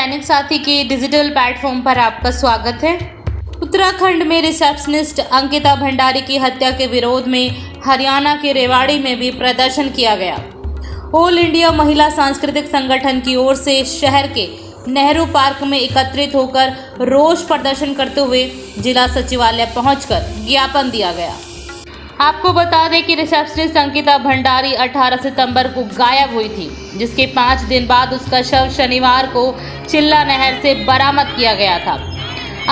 दैनिक साथी के digital platform पर आपका स्वागत है। उत्तराखंड में रिसेप्शनिस्ट अंकिता भंडारी की हत्या के विरोध में हरियाणा के रेवाड़ी में भी प्रदर्शन किया गया। ऑल इंडिया महिला सांस्कृतिक संगठन की ओर से शहर के नेहरू पार्क में एकत्रित होकर रोष प्रदर्शन करते हुए जिला सचिवालय पहुंचकर ज्ञापन दिया गया। आपको बता दें कि रिसेप्शनिस्ट अंकिता भंडारी 18 सितंबर को गायब हुई थी, जिसके 5 दिन बाद उसका शव शनिवार को चिल्ला नहर से बरामद किया गया था।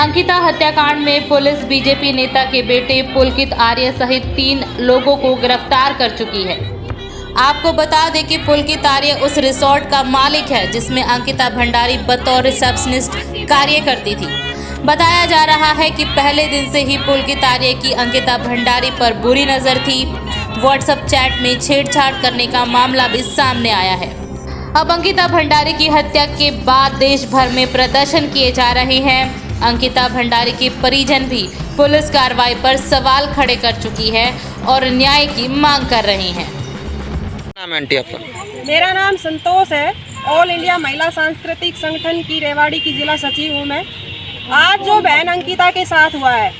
अंकिता हत्याकांड में पुलिस बीजेपी नेता के बेटे पुलकित आर्य सहित 3 लोगों को गिरफ्तार कर चुकी है। आपको बता दें कि पुलकित आर्य उस रिसोर्ट का मालिक है जिसमें अंकिता भंडारी बतौर रिसेप्शनिस्ट कार्य करती थी। बताया जा रहा है कि पहले दिन से ही पुलकित आर्य की अंकिता भंडारी पर बुरी नज़र थी। व्हाट्सएप चैट में छेड़छाड़ करने का मामला भी सामने आया है। अब अंकिता भंडारी की हत्या के बाद देश भर में प्रदर्शन किए जा रहे हैं। अंकिता भंडारी के परिजन भी पुलिस कार्रवाई पर सवाल खड़े कर चुकी है और न्याय की मांग कर रही हैं। नाम है आंटी आपका? मेरा नाम संतोष है। ऑल इंडिया महिला सांस्कृतिक संगठन की रेवाड़ी की जिला सचिव हूँ मैं। आज जो बहन अंकिता के साथ हुआ है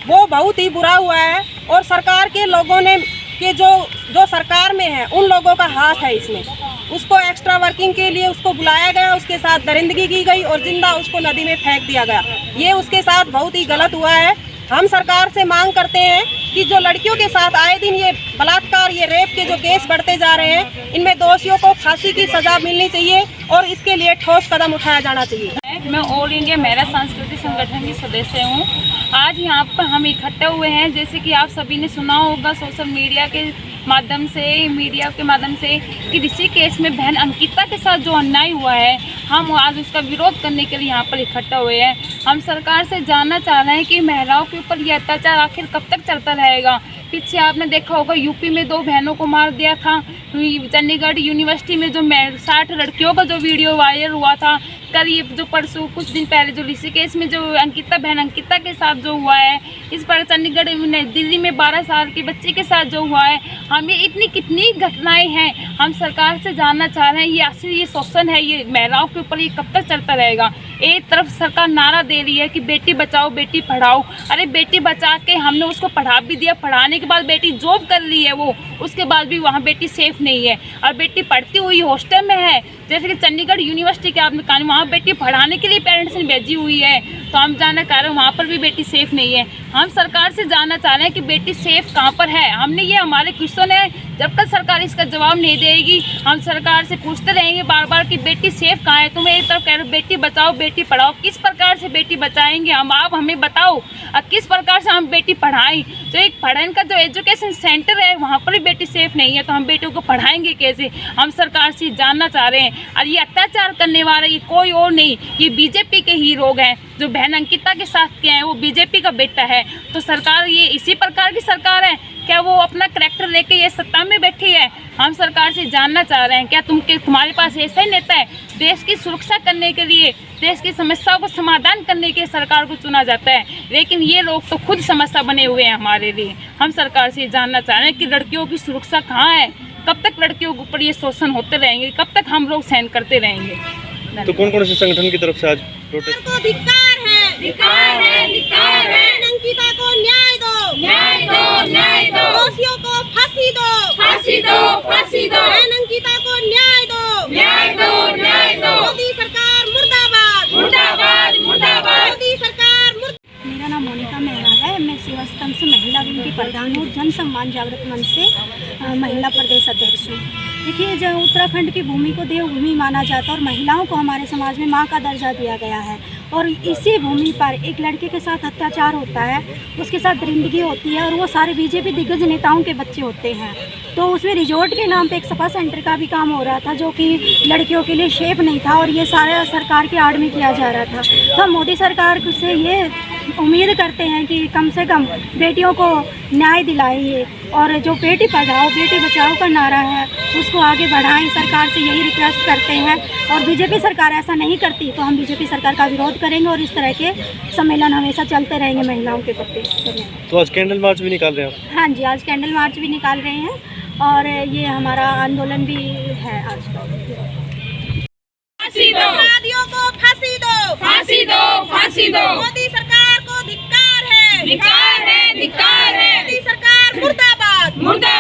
वो बहुत ही बुरा हुआ है और सरकार के लोगों ने के जो सरकार में है उन लोगों का हाथ है इसमें। उसको एक्स्ट्रा वर्किंग के लिए उसको बुलाया गया, उसके साथ दरिंदगी की गई और जिंदा उसको नदी में फेंक दिया गया। ये उसके साथ बहुत ही गलत हुआ है। हम सरकार से मांग करते हैं कि जो लड़कियों के साथ आए दिन ये बलात्कार, ये रेप के जो केस बढ़ते जा रहे हैं, इनमें दोषियों को फांसी की सजा मिलनी चाहिए और इसके लिए ठोस कदम उठाया जाना चाहिए। मैं ऑल इंडिया महिला सांस्कृतिक संगठन की सदस्य हूँ। आज यहाँ पर हम इकट्ठे हुए हैं, जैसे कि आप सभी ने सुना होगा सोशल मीडिया के माध्यम से कि इसी केस में बहन अंकिता के साथ जो अन्याय हुआ है, हम आज उसका विरोध करने के लिए यहाँ पर इकट्ठा हुए हैं। हम सरकार से जानना चाह रहे हैं कि महिलाओं के ऊपर यह अत्याचार आखिर कब तक चलता रहेगा। पीछे आपने देखा होगा यूपी में 2 बहनों को मार दिया था। चंडीगढ़ यूनिवर्सिटी में जो 60 लड़कियों का जो वीडियो वायरल हुआ था, करीब जो परसों कुछ दिन पहले जो ऋषिकेश में जो बहन अंकिता के साथ जो हुआ है, इस पर चंडीगढ़ दिल्ली में 12 साल के बच्चे के साथ जो हुआ है, हमें इतनी कितनी घटनाएं हैं। हम सरकार से जानना चाह रहे हैं ये आखिर ये शोषण है, ये महिलाओं के ऊपर ये कब तक चलता रहेगा। एक तरफ सरकार नारा दे रही है कि बेटी बचाओ बेटी पढ़ाओ। अरे बेटी बचा के हमने उसको पढ़ा भी दिया, पढ़ाने के बाद बेटी जॉब कर रही है वो, उसके बाद भी वहाँ बेटी सेफ नहीं है और बेटी पढ़ती हुई हॉस्टल में है। जैसे कि चंडीगढ़ यूनिवर्सिटी के आपने कहा वहाँ बेटी पढ़ाने के लिए पेरेंट्स ने भेजी हुई है, तो हम जानना चाह रहे हैं वहाँ पर भी बेटी सेफ नहीं है। हम सरकार से जानना चाह रहे हैं कि बेटी सेफ कहाँ पर है। हमने ये हमारे क्वेश्चन है, जब तक सरकार इसका जवाब नहीं देगी हम सरकार से पूछते रहेंगे बार बार कि बेटी सेफ कहाँ है। तुम एक तरफ कह रहे हो बेटी बचाओ बेटी पढ़ाओ, किस प्रकार से बेटी बचाएंगे हम, आप हमें बताओ। और किस प्रकार से हम बेटी पढ़ाएं? जो एक पढ़ने का जो एजुकेशन सेंटर है वहाँ पर भी बेटी सेफ नहीं है, तो हम बेटियों को पढ़ाएंगे कैसे? हम सरकार से जानना चाह रहे हैं। और ये अत्याचार करने वाले ये कोई और नहीं, ये बीजेपी के ही लोग हैं। जो बहन अंकिता के साथ किए हैं वो बीजेपी का बेटा है। तो सरकार ये इसी प्रकार की सरकार है क्या? वो अपना करैक्टर लेके ये सत्ता में बैठी है? हम सरकार से जानना चाह रहे हैं क्या तुम्हारे पास ऐसा ही नेता है? देश की सुरक्षा करने के लिए, देश की समस्याओं को समाधान करने के लिए सरकार को चुना जाता है, लेकिन ये लोग तो खुद समस्या बने हुए हैं हमारे लिए। हम सरकार से जानना चाह रहे हैं कि लड़कियों की सुरक्षा कहाँ है? कब तक लड़कियों के ऊपर ये शोषण होते रहेंगे? कब तक हम लोग सहन करते रहेंगे? तो कौन कौन से संगठन की तरफ से आज प्रोटेस्ट? धिक्कार है, धिक्कार है, धिक्कार है। अंकिता को न्याय दो, न्याय दो, न्याय दो। दोषियों को फांसी दो, फांसी दो, फांसी दो। अंकिता को न्याय दो, न्याय दो, न्याय दो। मोदी सरकार मुर्दाबाद, मुर्दाबाद, मुर्दाबाद। मोदी सरकार मुर्दाबाद। मेरा नाम मोनिका मेहरा है। मैं सेवा स्तंभ से महिला विंग की प्रधान हूँ। जन सम्मान जागृत मंच से महिला प्रदेश अध्यक्ष हूँ। देखिए, जब उत्तराखंड की भूमि को देवभूमि माना जाता है और महिलाओं को हमारे समाज में माँ का दर्जा दिया गया है, और इसी भूमि पर एक लड़के के साथ अत्याचार होता है, उसके साथ दरिंदगी होती है और वो सारे बीजेपी दिग्गज नेताओं के बच्चे होते हैं। तो उसमें रिजॉर्ट के नाम पे एक सपा सेंटर का भी काम हो रहा था जो कि लड़कियों के लिए सेफ नहीं था, और ये सारा सरकार की आड़ में किया जा रहा था। तो हम मोदी सरकार से ये उम्मीद करते हैं कि कम से कम बेटियों को न्याय दिलाइए और जो बेटी पढ़ाओ बेटी बचाओ का नारा है उसको आगे बढ़ाएं। सरकार से यही रिक्वेस्ट करते हैं, और बीजेपी सरकार ऐसा नहीं करती तो हम बीजेपी सरकार का विरोध करेंगे और इस तरह के सम्मेलन हमेशा चलते रहेंगे महिलाओं के प्रति। तो आज कैंडल मार्च भी निकाल रहे हैं? हाँ जी, आज कैंडल मार्च भी निकाल रहे हैं और ये हमारा आंदोलन भी है आज का। अपराधियों को फांसी दो, फांसी दो, फांसी दो। मोदी सरकार को धिक्कार है, धिक्कार है, धिक्कार है। मोदी सरकार मुर्दाबाद, मुर्दाबाद।